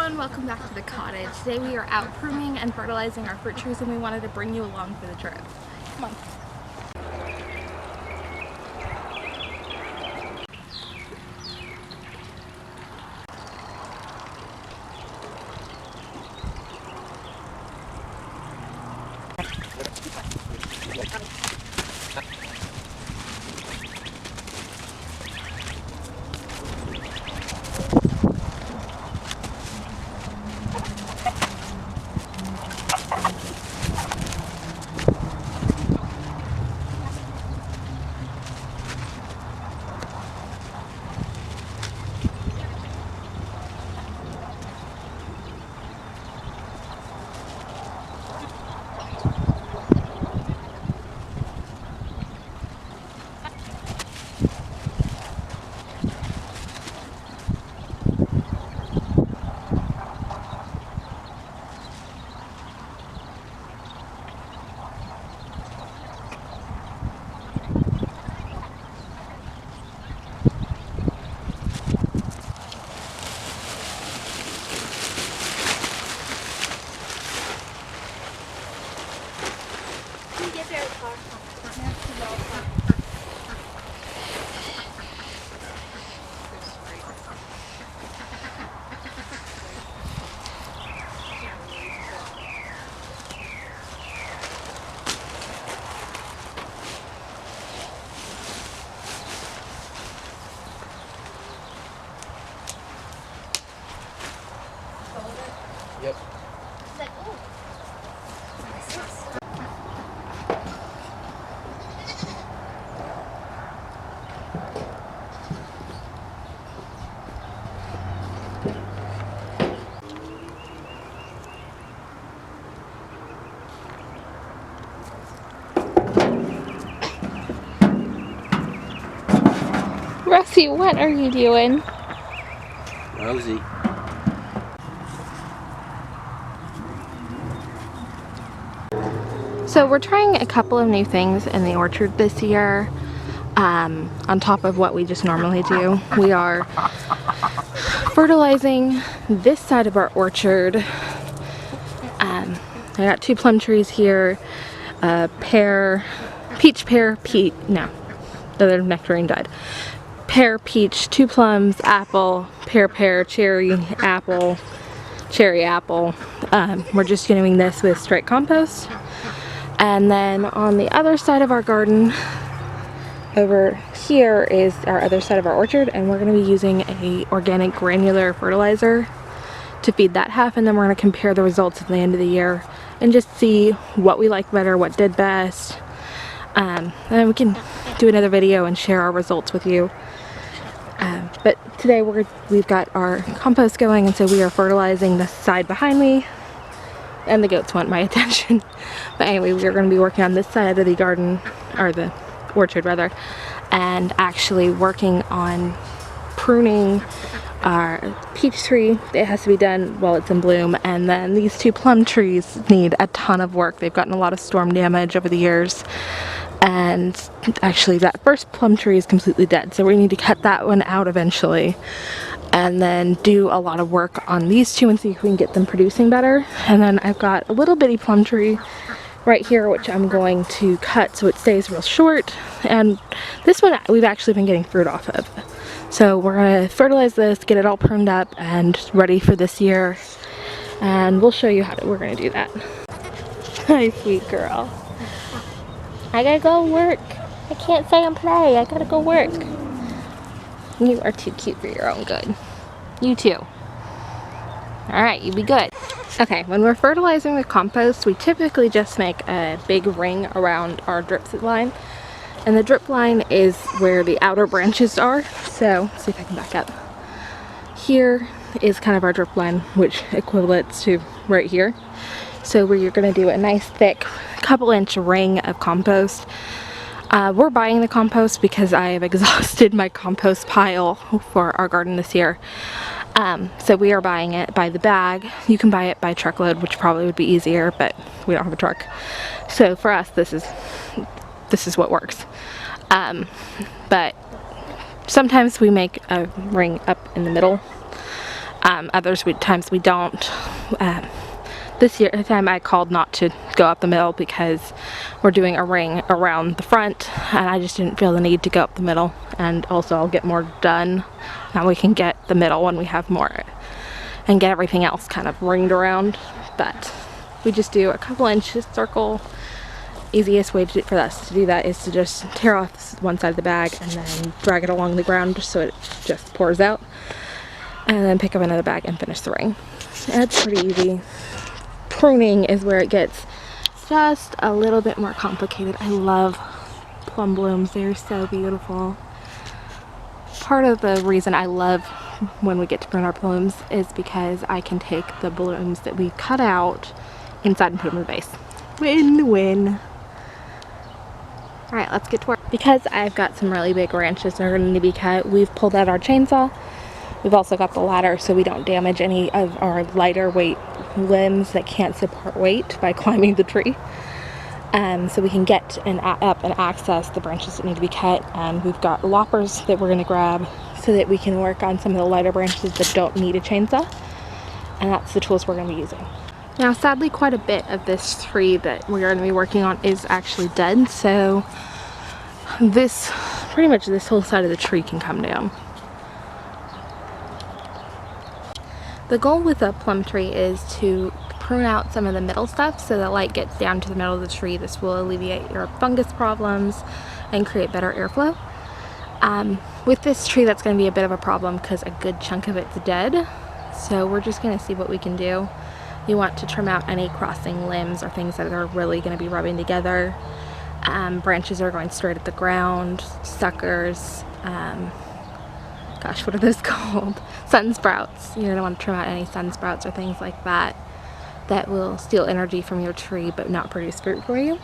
everyone, welcome back to the cottage. Today we are out pruning and fertilizing our fruit trees and we wanted to bring you along for the trip. Come on. Yep. Like, oh. Rosie, what are you doing? Rosie. So we're trying a couple of new things in the orchard this year, on top of what we just normally do. We are fertilizing this side of our orchard. I got two plum trees here, peach, no, the other nectarine died. Pear, peach, two plums, apple, pear, cherry, apple. We're just doing this with straight compost. And then on the other side of our garden, over here is our other side of our orchard, and we're going to be using a organic granular fertilizer to feed that half, and then we're going to compare the results at the end of the year and just see what we like better, what did best, and then we can do another video and share our results with you. But today we've got our compost going, and so we are fertilizing the side behind me. And the goats want my attention. But anyway, we're going to be working on this side of the garden, or the orchard rather, and actually working on pruning our peach tree. It has to be done while it's in bloom, and then these two plum trees need a ton of work. They've gotten a lot of storm damage over the years, and actually that first plum tree is completely dead, so we need to cut that one out eventually. And then do a lot of work on these two and see if we can get them producing better. And then I've got a little bitty plum tree right here, which I'm going to cut so it stays real short. And this one we've actually been getting fruit off of. So we're gonna fertilize this, get it all pruned up and ready for this year. And we'll show you how we're gonna do that. Hi, sweet girl. I gotta go work. I can't stay and play. I gotta go work. You are too cute for your own good. You too. Alright, you be good. Okay, when we're fertilizing the compost, we typically just make a big ring around our drip line. And the drip line is where the outer branches are. So, let's see if I can back up. Here is kind of our drip line, which equates to right here. So we're going to do a nice thick couple-inch ring of compost. We're buying the compost because I have exhausted my compost pile for our garden this year. So we are buying it by the bag. You can buy it by truckload, which probably would be easier, but we don't have a truck. So for us, this is what works. But sometimes we make a ring up in the middle. Times we don't. This time I called not to go up the middle because we're doing a ring around the front, and I just didn't feel the need to go up the middle. And also I'll get more done. Now we can get the middle when we have more and get everything else kind of ringed around. But we just do a couple inches circle. Easiest way for us to do that is to just tear off one side of the bag and then drag it along the ground just so it just pours out, and then pick up another bag and finish the ring. And it's pretty easy. Pruning is where it gets just a little bit more complicated. I love plum blooms. They're so beautiful. Part of the reason I love when we get to prune our blooms is because I can take the blooms that we cut out inside and put them in the vase. Win-win. Alright, let's get to work. Because I've got some really big branches that are going to be cut, we've pulled out our chainsaw. We've also got the ladder so we don't damage any of our lighter weight limbs that can't support weight by climbing the tree. So we can get up and access the branches that need to be cut. We've got loppers that we're going to grab so that we can work on some of the lighter branches that don't need a chainsaw. And that's the tools we're going to be using. Now sadly quite a bit of this tree that we're going to be working on is actually dead, so pretty much this whole side of the tree can come down. The goal with a plum tree is to prune out some of the middle stuff so that light gets down to the middle of the tree. This will alleviate your fungus problems and create better airflow. With this tree that's going to be a bit of a problem because a good chunk of it's dead, so we're just going to see what we can do. You want to trim out any crossing limbs or things that are really going to be rubbing together. Branches are going straight at the ground, suckers, gosh, what are those called? Sun sprouts. You're going to want to trim out any sun sprouts or things like that that will steal energy from your tree but not produce fruit for you.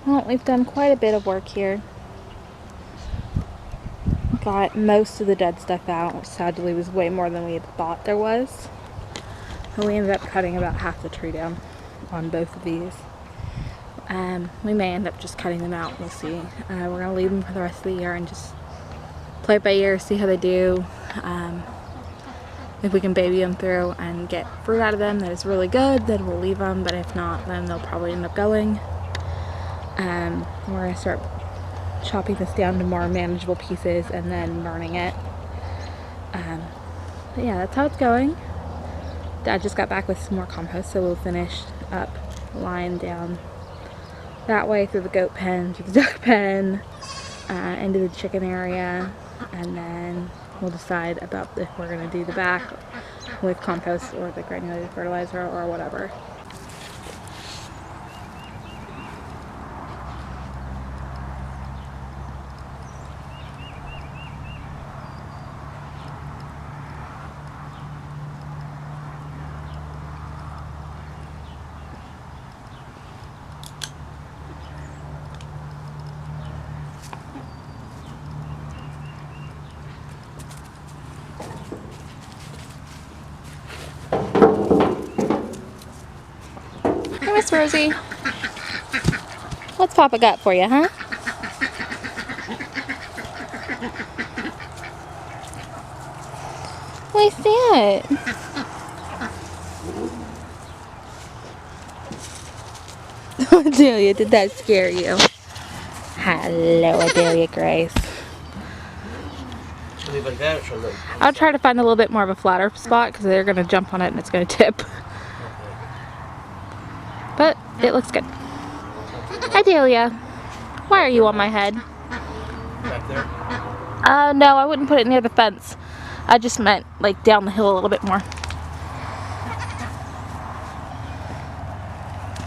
Well, we've done quite a bit of work here. Got most of the dead stuff out, which sadly was way more than we had thought there was. And we ended up cutting about half the tree down on both of these. We may end up just cutting them out, we'll see. We're going to leave them for the rest of the year and just play it by ear, see how they do. If we can baby them through and get fruit out of them that is really good, then we'll leave them, but if not, then they'll probably end up going. We're going to start chopping this down to more manageable pieces and then burning it. But yeah, that's how it's going. Dad just got back with some more compost, so we'll finish up the line down that way through the goat pen, to the duck pen, into the chicken area, and then we'll decide about if we're going to do the back with compost or the granulated fertilizer or whatever. Miss Rosie, what's Papa got for you, huh? Let me see it. Adelia, did that scare you? Hello, Adelia Grace. I'll try to find a little bit more of a flatter spot because they're going to jump on it and it's going to tip. But it looks good. Adelia, why are you on my head? Back there? No, I wouldn't put it near the fence. I just meant like down the hill a little bit more.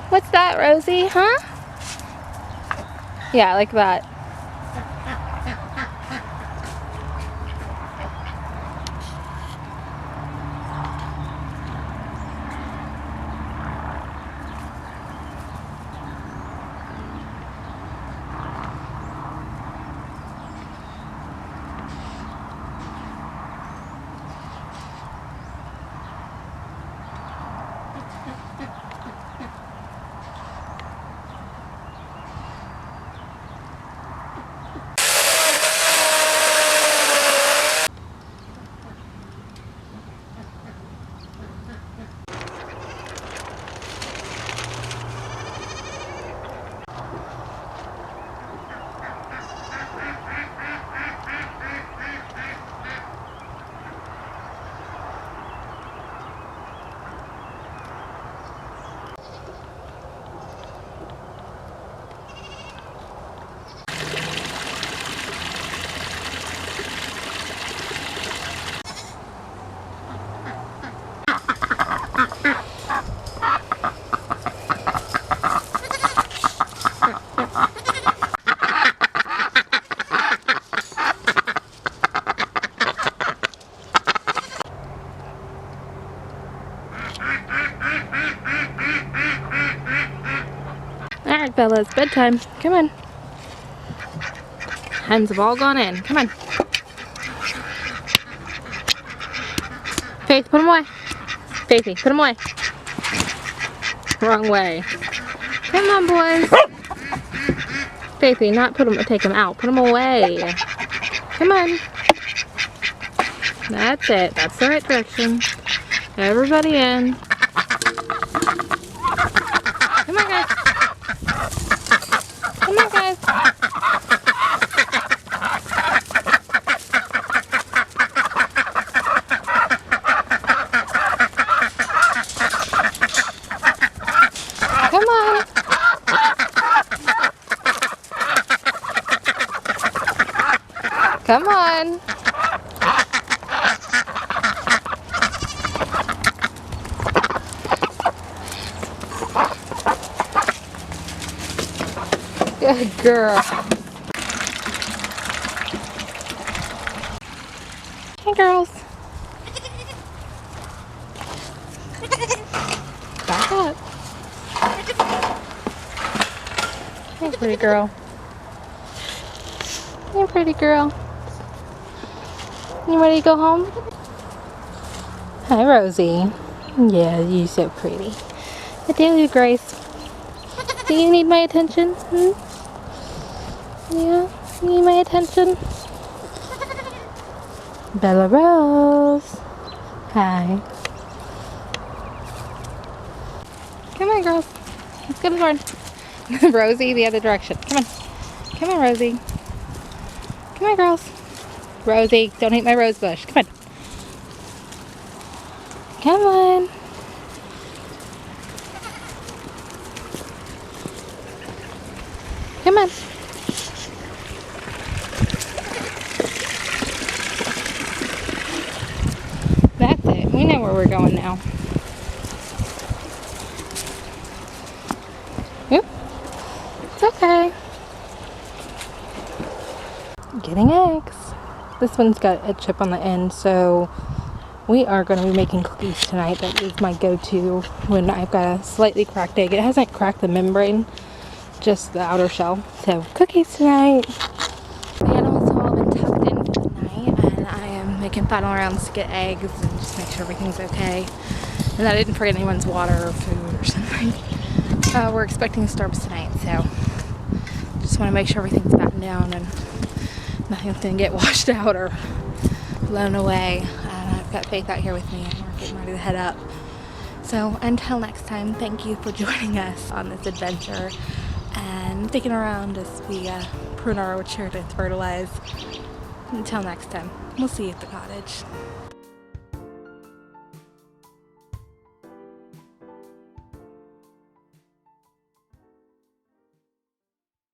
What's that, Rosie? Huh? Yeah, like that. Alright, fellas, bedtime. Come on. Hens have all gone in. Come on. Faith, put them away. Faithy, put them away. Wrong way. Come on, boys. Faithy, not put them, take them out. Put them away. Come on. That's it. That's the right direction. Everybody in. Come on, guys. Come on, guys. Come on. Come on. Good girl. Hey, girls. Back up. Hey, pretty girl. Hey, pretty girl. You ready to go home? Hi, Rosie. Yeah, you're so pretty. I do, Grace. Do you need my attention? Hmm? Yeah, you need my attention? Bella Rose. Hi. Come on, girls. Let's go forward. Rosie, the other direction. Come on. Come on, Rosie. Come on, girls. Rosie, don't eat my rose bush. Come on. Come on. Come on. That's it. We know where we're going now. Oop. It's okay. Getting eggs. This one's got a chip on the end, so we are going to be making cookies tonight. That is my go-to when I've got a slightly cracked egg. It hasn't cracked the membrane, just the outer shell. So cookies tonight. The animals have all been tucked in for the night, and I am making final rounds to get eggs and just make sure everything's okay. And I didn't forget anyone's water or food or something. We're expecting storms tonight, so just want to make sure everything's battened down and nothing's going to get washed out or blown away. I've got Faith out here with me and we're getting ready to head up. So until next time, thank you for joining us on this adventure and sticking around as we prune our orchard and fertilize. Until next time, we'll see you at the cottage.